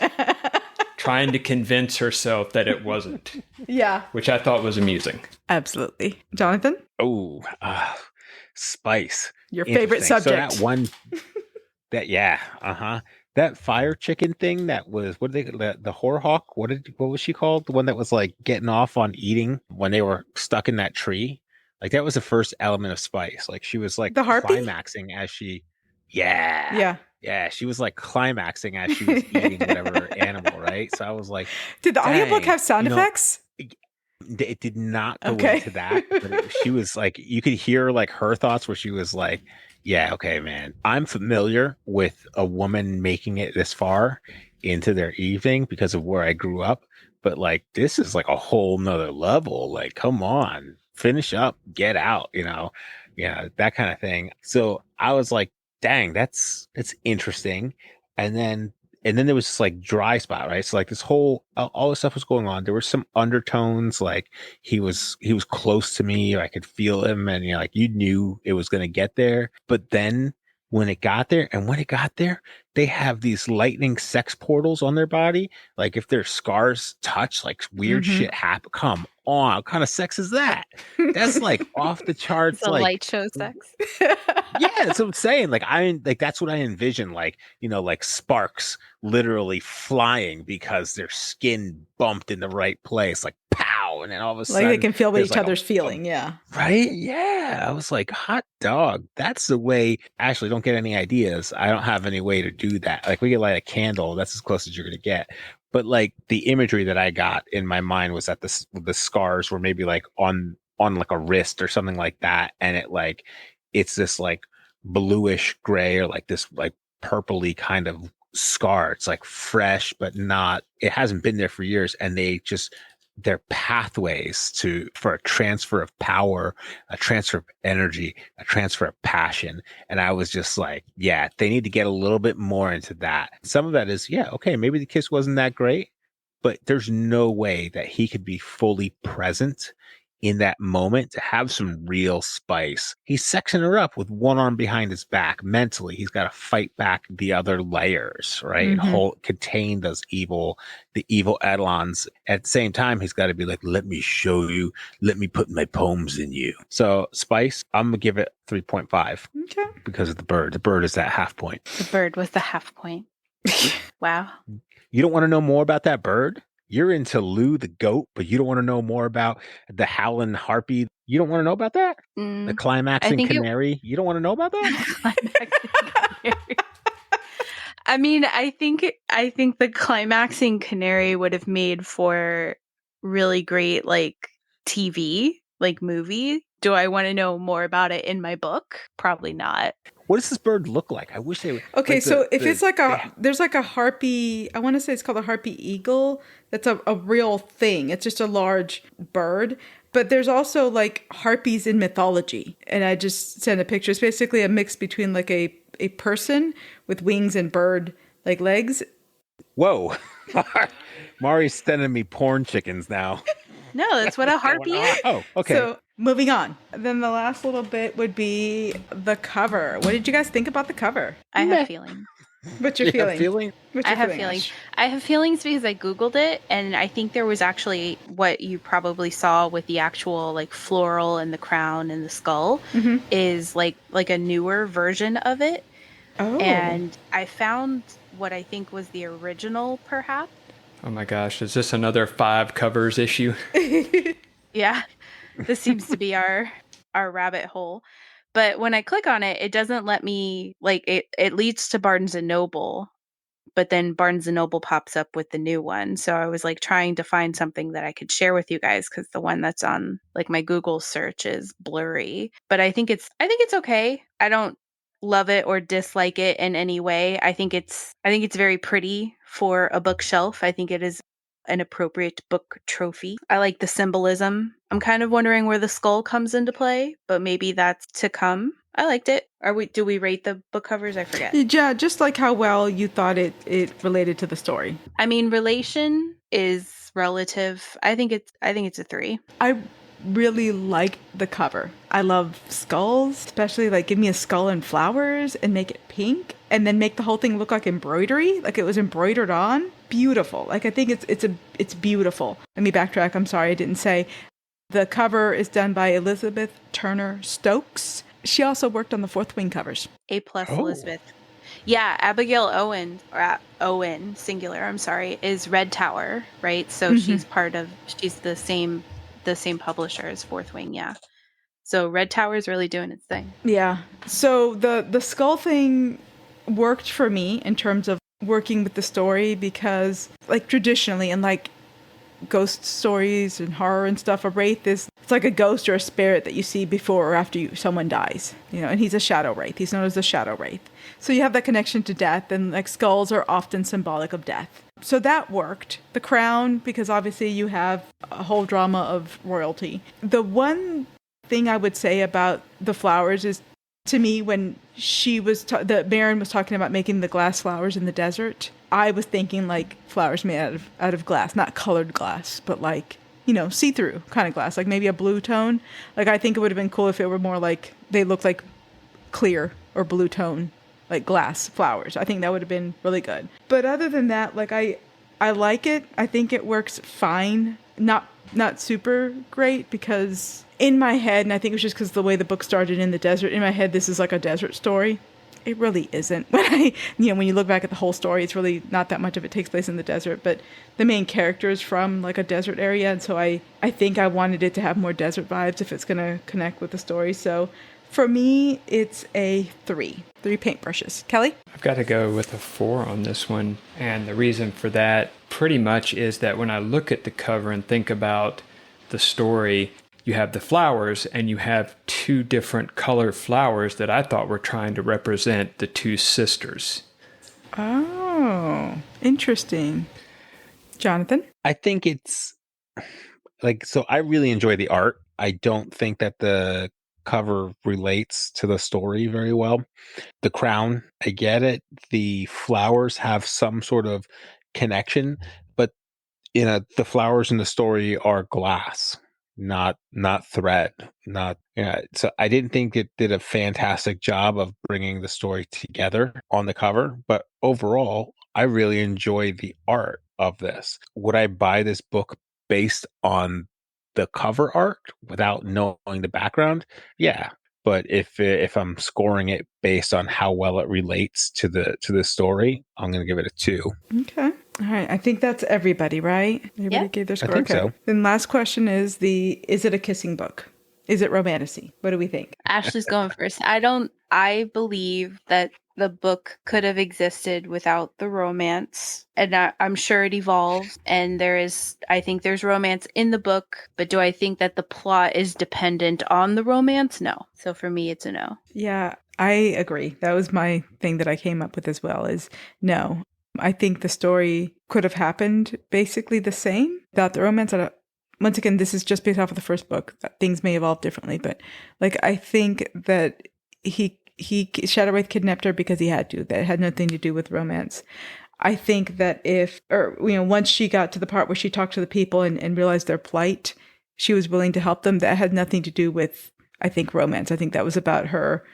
Trying to convince herself that it wasn't. Yeah. Which I thought was amusing. Absolutely. Jonathan? Oh, spice. Your favorite subject. So that one, that fire chicken thing that was, what did they, the whore hawk? What was she called? The one that was like getting off on eating when they were stuck in that tree. Like that was the first element of spice. Like she was like the harpy? climaxing as she, yeah, she was like climaxing as she was eating whatever animal, right? So I was like, did the audiobook have sound effects? It did not go into that, but she was like, you could hear like her thoughts where she was like, yeah, okay, man, I'm familiar with a woman making it this far into their evening because of where I grew up. But like, this is like a whole nother level. Like, come on, finish up, get out, that kind of thing. So I was like, dang, that's interesting. And then there was this like dry spot, right? So like this whole, all this stuff was going on. There were some undertones, like he was close to me, or I could feel him, and like you knew it was going to get there. But then when it got there, they have these lightning sex portals on their body. Like if their scars touch, like weird shit happen. Come on, what kind of sex is that? That's like off the charts. It's a like light show sex. Yeah, that's what I'm saying. Like that's what I envision. Like, like sparks literally flying because their skin bumped in the right place. Like pow, and then all of a sudden, like they can feel what each like other's feeling. Yeah. Right. Yeah. I was like, hot dog. That's the way. Ashley, don't get any ideas. I don't have any way to do that. Like we could light a candle. That's as close as you're gonna get. But like the imagery that I got in my mind was that the scars were maybe like on like a wrist or something like that, and it's this like bluish gray or like this like purpley kind of scar. It's like fresh, but not, it hasn't been there for years. And their pathways for a transfer of power, a transfer of energy, a transfer of passion. And I was just like, yeah, they need to get a little bit more into that. Some of that is, yeah, okay, maybe the kiss wasn't that great, but there's no way that he could be fully present in that moment to have some real spice. He's sexing her up with one arm behind his back. Mentally, he's got to fight back the other layers, right? And contain the evil eidolons. At the same time, he's got to be like, let me show you, let me put my poems in you. So spice, I'm gonna give it 3.5. Okay. Because of the bird. The bird is that half point. The bird was the half point. Wow. You don't want to know more about that bird? You're into Lou the goat, but you don't want to know more about the howling harpy. You don't want to know about that? The climaxing canary? You don't want to know about that? I mean, I think the climaxing canary would have made for really great like TV, like movie. Do I want to know more about it in my book? Probably not. What does this bird look like? I wish they would. Okay, like so if it's like there's like a harpy, I want to say it's called a harpy eagle. That's a real thing. It's just a large bird. But there's also like harpies in mythology. And I just sent a picture. It's basically a mix between like a person with wings and bird like legs. Whoa. Mari's sending me porn chickens now. No, that's what a harpy is. Oh, okay. So moving on. Then the last little bit would be the cover. What did you guys think about the cover? I have feelings. What's your feeling? I have feelings. I have feelings because I Googled it, and I think there was actually what you probably saw with the actual like floral and the crown and the skull is like a newer version of it. Oh. And I found what I think was the original, perhaps. Oh my gosh, is this another 5 covers issue? Yeah, this seems to be our rabbit hole. But when I click on it, it doesn't let me, like, it leads to Barnes & Noble, but then Barnes & Noble pops up with the new one. So I was like trying to find something that I could share with you guys because the one that's on like my Google search is blurry. But I think it's okay. I don't love it or dislike it in any way. I think it's very pretty for a bookshelf. I think it is an appropriate book trophy. I like the symbolism. I'm kind of wondering where the skull comes into play, but maybe that's to come. I liked it. Do we rate the book covers? I forget. Yeah, just like how well you thought it related to the story. I mean, relation is relative. I think it's a 3. I really like the cover. I love skulls, especially like give me a skull and flowers and make it pink and then make the whole thing look like embroidery, like it was embroidered on. Beautiful. Like I think it's beautiful. Let me backtrack. I'm sorry I didn't say. The cover is done by Elizabeth Turner Stokes. She also worked on the Fourth Wing covers. A+, Elizabeth. Yeah, Abigail Owen, or Owen, singular, I'm sorry, is Red Tower, right? So she's the same publisher as Fourth Wing, yeah. So Red Tower is really doing its thing. Yeah. So the skull thing worked for me in terms of working with the story because like traditionally in like ghost stories and horror and stuff, a wraith it's like a ghost or a spirit that you see before or after someone dies, and he's a Shadowraith. He's known as the Shadowraith. So you have that connection to death, and like skulls are often symbolic of death. So that worked. The crown, because obviously you have a whole drama of royalty. The one thing I would say about the flowers is, to me, when the Baron was talking about making the glass flowers in the desert, I was thinking like flowers made out of glass, not colored glass, but like, see-through kind of glass, like maybe a blue tone. Like I think it would have been cool if it were more like they looked like clear or blue tone, like glass flowers. I think that would have been really good. But other than that, like I like it. I think it works fine. Not super great because in my head, and I think it was just because the way the book started in the desert, in my head, this is like a desert story. It really isn't. When you look back at the whole story, it's really not that much of it takes place in the desert, but the main character is from like a desert area. And so I think I wanted it to have more desert vibes if it's going to connect with the story. So for me, it's a 3 paintbrushes. Kelly? I've got to go with a 4 on this one. And the reason for that pretty much is that when I look at the cover and think about the story, you have the flowers and you have 2 different color flowers that I thought were trying to represent the 2 sisters. Oh, interesting. Jonathan? I think it's like, so I really enjoy the art. I don't think that the cover relates to the story very well. The crown, I get it. The flowers have some sort of connection, but the flowers in the story are glass. not thread, not yeah. So I didn't think it did a fantastic job of bringing the story together on the cover, but overall, I really enjoy the art of this. Would I buy this book based on the cover art without knowing the background? Yeah. But if I'm scoring it based on how well it relates to the story, I'm going to give it a 2. Okay. All right. I think that's everybody, right? Everybody Yep. gave their score. I think so. Then last question is it a kissing book? Is it romantasy? What do we think? Ashley's going first. I believe that the book could have existed without the romance, and I'm sure it evolved, and I think there's romance in the book, but do I think that the plot is dependent on the romance? No. So for me, it's a no. Yeah, I agree. That was my thing that I came up with as well, is no. I think the story could have happened basically the same without the romance. Once again, this is just based off of the first book. Things may evolve differently, but like I think that Shadowraith kidnapped her because he had to. That had nothing to do with romance. I think that once she got to the part where she talked to the people and realized their plight, she was willing to help them. That had nothing to do with, I think, romance. I think that was about her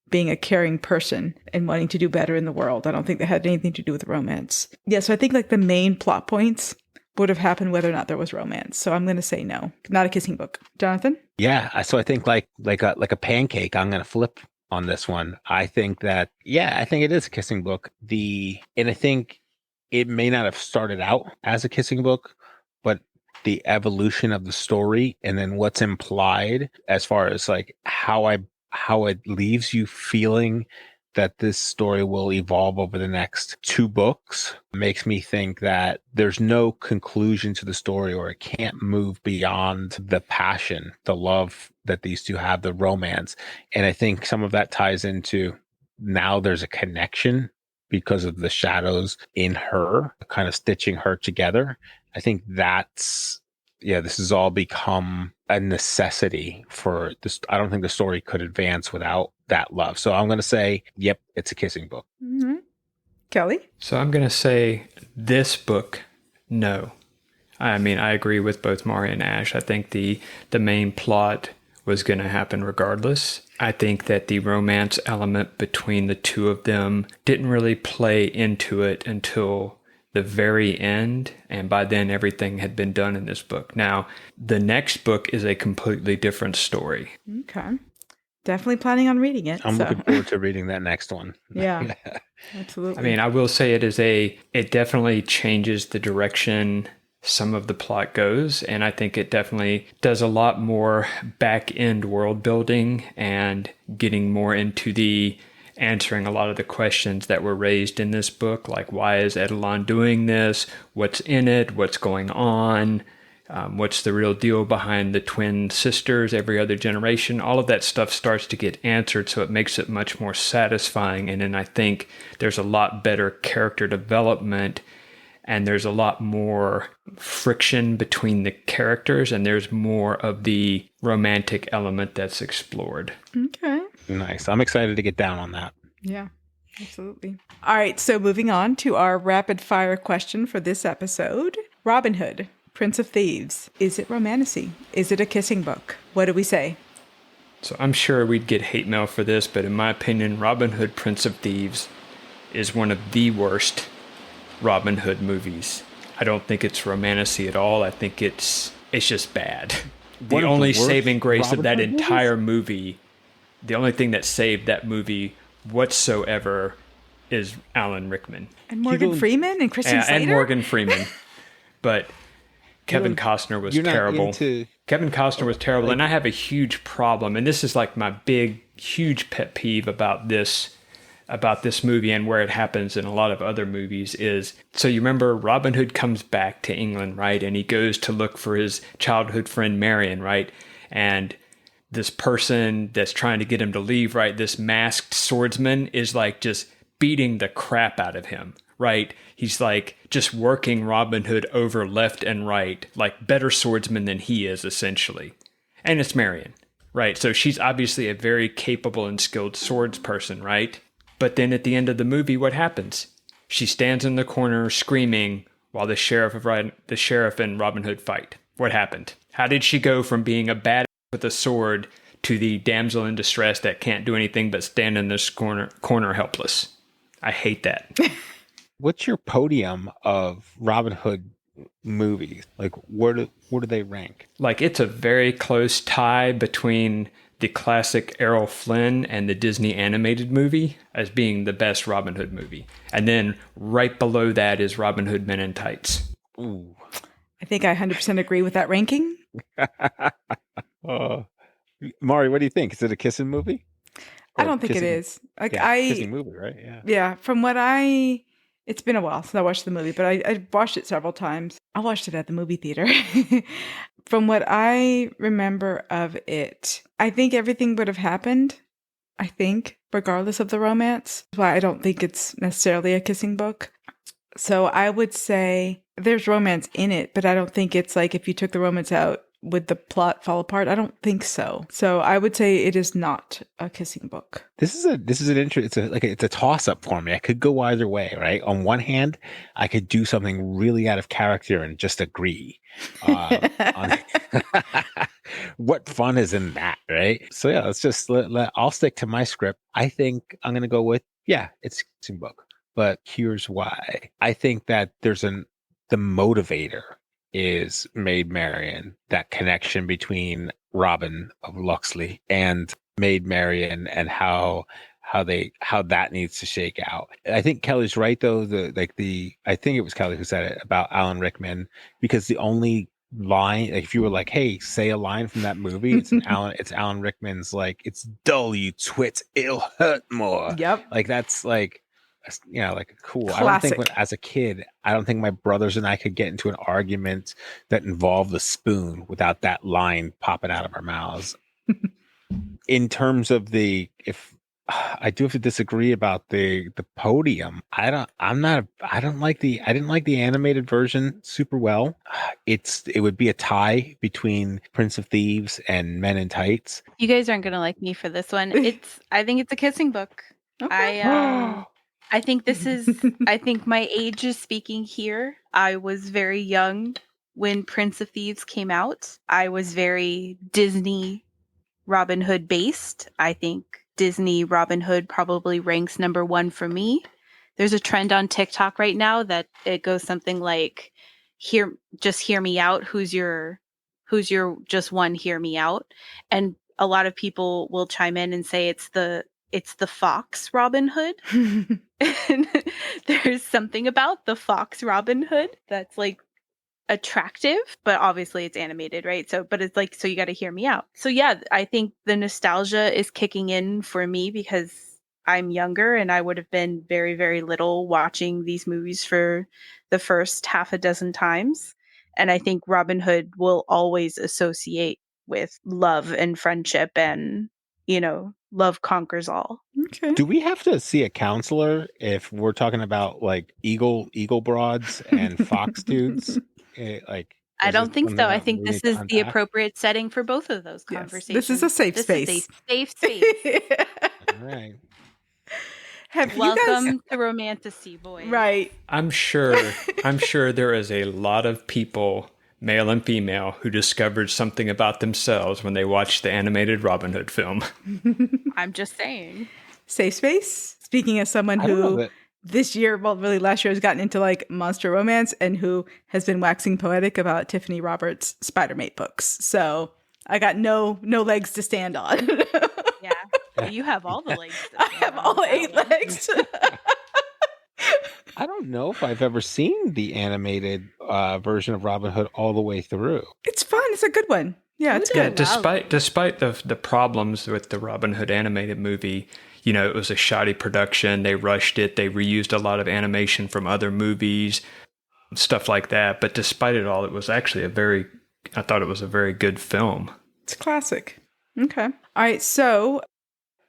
being a caring person and wanting to do better in the world. I don't think that had anything to do with romance. Yeah, so I think like the main plot points would have happened whether or not there was romance. So I'm going to say no, not a kissing book. Jonathan? Yeah, so I think like a pancake, I'm going to flip on this one. I think that I think it is a kissing book. And I think it may not have started out as a kissing book, but the evolution of the story and then what's implied as far as like how it leaves you feeling that this story will evolve over the next 2 books makes me think that there's no conclusion to the story, or it can't move beyond the passion, the love that these two have, the romance. And I think some of that ties into now there's a connection because of the shadows in her, kind of stitching her together. I think this has all become a necessity for this. I don't think the story could advance without that love. So I'm going to say, yep, it's a kissing book. Mm-hmm. Kelly? So I'm going to say this book, no. I mean, I agree with both Mari and Ash. I think the main plot was going to happen regardless. I think that the romance element between the two of them didn't really play into it until the very end, and by then everything had been done in this book. Now, the next book is a completely different story. Okay. Definitely planning on reading it. I'm looking forward to reading that next one. Yeah, absolutely. I mean, I will say it definitely changes the direction some of the plot goes, and I think it definitely does a lot more back-end world building and getting more into the answering a lot of the questions that were raised in this book, like why is Edelon doing this? What's in it? What's going on? What's the real deal behind the twin sisters, every other generation? All of that stuff starts to get answered, so it makes it much more satisfying. And then I think there's a lot better character development, and there's a lot more friction between the characters, and there's more of the romantic element that's explored. Okay. Nice. I'm excited to get down on that. Yeah, absolutely. All right, so moving on to our rapid fire question for this episode. Robin Hood, Prince of Thieves. Is it romantasy? Is it a kissing book? What do we say? So I'm sure we'd get hate mail for this, but in my opinion, Robin Hood, Prince of Thieves is one of the worst Robin Hood movies. I don't think it's romantasy at all. I think it's just bad. The only saving grace of that entire movie, the only thing that saved that movie whatsoever is Alan Rickman. And Morgan Freeman and Christian Slater? And Morgan Freeman. But Kevin Costner was terrible. Kevin Costner was terrible. And I have a huge problem. And this is like my big, huge pet peeve about this movie and where it happens in a lot of other movies is, so you remember Robin Hood comes back to England, right? And he goes to look for his childhood friend Marion, right? And this person that's trying to get him to leave, right? This masked swordsman is like just beating the crap out of him, right? He's like just working Robin Hood over left and right, like better swordsman than he is essentially. And it's Marion, right? So she's obviously a very capable and skilled swords person, right? But then at the end of the movie, what happens? She stands in the corner screaming while the sheriff and Robin Hood fight. What happened? How did she go from being a badass with a sword to the damsel in distress that can't do anything but stand in this corner helpless? I hate that. What's your podium of Robin Hood movies? Like, where do they rank? Like, it's a very close tie between the classic Errol Flynn and the Disney animated movie as being the best Robin Hood movie. And then right below that is Robin Hood Men in Tights. Ooh. I think I 100% agree with that ranking. Mari, what do you think? Is it a kissing movie? I don't think it is. Like kissing movie, right? Yeah. Yeah. From what it's been a while since I watched the movie, but I watched it several times. I watched it at the movie theater. From what I remember of it, I think everything would have happened. I think, regardless of the romance. That's why I don't think it's necessarily a kissing book. So I would say there's romance in it, but I don't think it's like if you took the romance out, would the plot fall apart? I don't think so. So I would say it is not a kissing book. This is an it's a toss up for me. I could go either way, right? On one hand, I could do something really out of character and just agree. What fun is in that, right? So yeah, let's just I'll stick to my script. I think I'm going to go with it's a kissing book. But here's why. I think that the motivator is Maid Marian, that connection between Robin of Locksley and Maid Marian and how that needs to shake out. I think Kelly's right though. I think it was Kelly who said it about Alan Rickman, because the only line, like if you were like, hey, say a line from that movie, it's Alan Rickman's like, it's dull, you twits, it'll hurt more. Yep. Like that's like, like cool. Classic. I don't think as a kid, I don't think my brothers and I could get into an argument that involved the spoon without that line popping out of our mouths. In terms of if I do have to disagree about the podium. I didn't like the animated version super well. It would be a tie between Prince of Thieves and Men in Tights. You guys aren't gonna like me for this one. I think it's a kissing book. Okay. I think I think my age is speaking here. I was very young when Prince of Thieves came out. I was very Disney Robin Hood based. I think Disney Robin Hood probably ranks number 1 for me. There's a trend on TikTok right now that it goes something like, just hear me out. Who's your just one hear me out? And a lot of people will chime in and say it's the Fox Robin Hood. And there's something about the Fox Robin Hood that's like attractive, but obviously it's animated, right? So you got to hear me out. So yeah, I think the nostalgia is kicking in for me because I'm younger and I would have been very, very little watching these movies for the first half a dozen times. And I think Robin Hood will always associate with love and friendship and, love conquers all. Okay. Do we have to see a counselor if we're talking about like eagle broads and fox dudes? I don't think so. I think this is the appropriate setting for both of those conversations. This is a safe space. Is a safe space. All right. Welcome to Romantasy, boys. Right. I'm sure there is a lot of people, male and female, who discovered something about themselves when they watched the animated Robin Hood film. I'm just saying. Safe space. Speaking as someone who this year, well, really last year, has gotten into like monster romance and who has been waxing poetic about Tiffany Roberts' Spider-Mate books. So I got no legs to stand on. Yeah. You have all the legs. I have all 8 legs. I don't know if I've ever seen the animated version of Robin Hood all the way through. It's fun. It's a good one. Yeah, it's good. Despite the problems with the Robin Hood animated movie, it was a shoddy production. They rushed it. They reused a lot of animation from other movies, stuff like that. But despite it all, it was actually I thought it was a very good film. It's classic. Okay. All right. So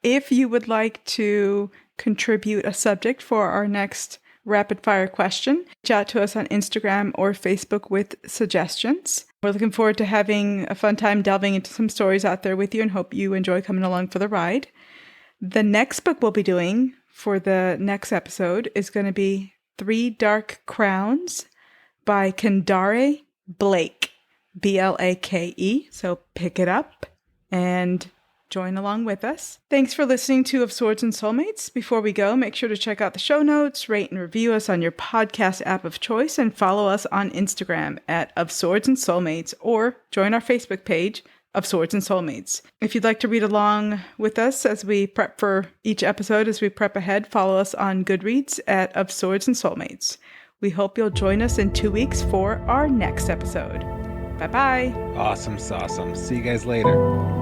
if you would like to contribute a subject for our next rapid fire question, reach out to us on Instagram or Facebook with suggestions. We're looking forward to having a fun time delving into some stories out there with you and hope you enjoy coming along for the ride. The next book we'll be doing for the next episode is going to be 3 Dark Crowns by Kendare Blake. Blake. So pick it up and join along with us. Thanks for listening to Of Swords and Soulmates. Before we go, make sure to check out the show notes, rate and review us on your podcast app of choice, and follow us on Instagram at Of Swords and Soulmates, or join our Facebook page, Of Swords and Soulmates. If you'd like to read along with us as we prep for each episode, as we prep ahead, follow us on Goodreads at Of Swords and Soulmates. We hope you'll join us in 2 weeks for our next episode. Bye-bye. Awesome sauce. See you guys later.